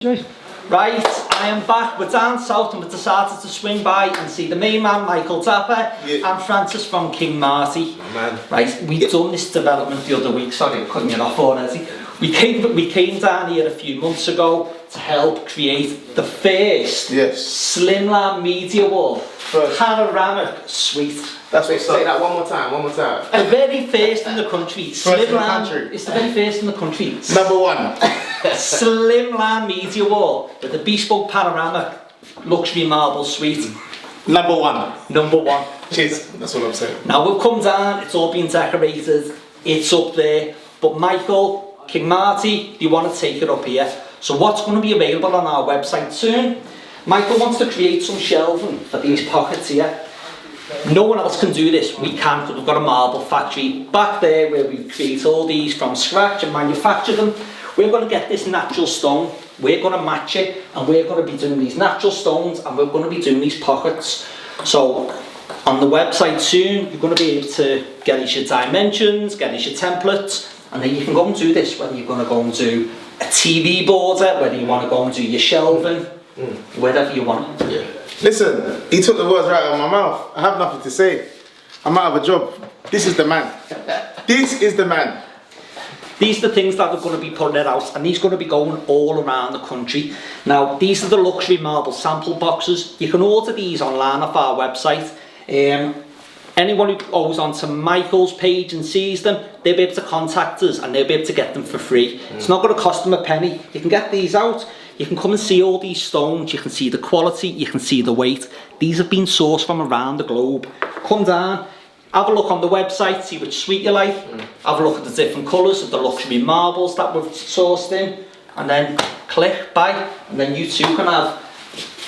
Right, I am back. We're down south and we decided to swing by and see the main man, Michael Dapaah, and Francis from King Marty. Man. Right, we've done this development the other week. Sorry, I'm cutting it off already. We came down here a few months ago to help create the first slimline media wall panoramic suite. That's what. Say that one more time. The very first in the country. Slimline. It's the very first in the country. Number one. Slimline media wall with the Bespoke Panoramic luxury marble suite. Number one. Cheers. That's what I'm saying. Now we've come down, it's all been decorated, it's up there, but Michael, King Marty, they want to take it up here. So what's going to be available on our website soon? Michael wants to create some shelving for these pockets here. No one else can do this, we can, because we've got a marble factory back there where we create all these from scratch and manufacture them. We're going to get this natural stone, we're going to match it, and we're going to be doing these natural stones, and we're going to be doing these pockets. So on the website soon, you're going to be able to get us your dimensions, get us your templates, and then you can go and do this, whether you're going to go and do a TV border, whether you want to go and do your shelving, whatever you want. Yeah. Listen, he took the words right out of my mouth. I have nothing to say. I'm out of a job. This is the man. This is the man. These are the things that are going to be putting it out, and these are going to be going all around the country. Now, these are the luxury marble sample boxes. You can order these online off our website. Anyone who goes onto Michael's page and sees them, they'll be able to contact us and they'll be able to get them for free. It's not going to cost them a penny. You can get these out. You can come and see all these stones. You can see the quality. You can see the weight. These have been sourced from around the globe. Come down. Have a look on the website, see which suite you like. Have a look at the different colours of the luxury marbles that we've sourced in, and then click buy, and then you too can have.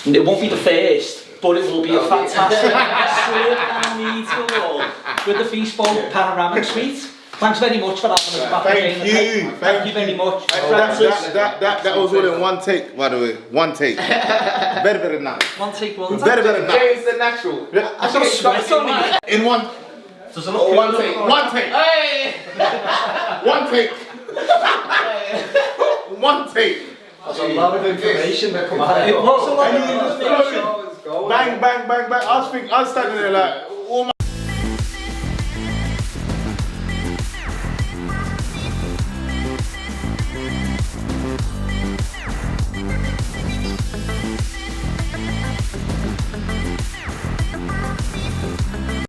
And it won't be the first, but it will be a fantastic slim media wall with the Bespoke Panoramic suite. Thanks very much for having us back. Thank you very much. That was all in one take, by the way. One take. Better nice. One take, one take. Better nice. James the natural. I've got sweat on me. In one. Does it look one take. Hey! One take. One take. That's a lot of information that comes out. It was a lot of information. Bang. I was standing there like,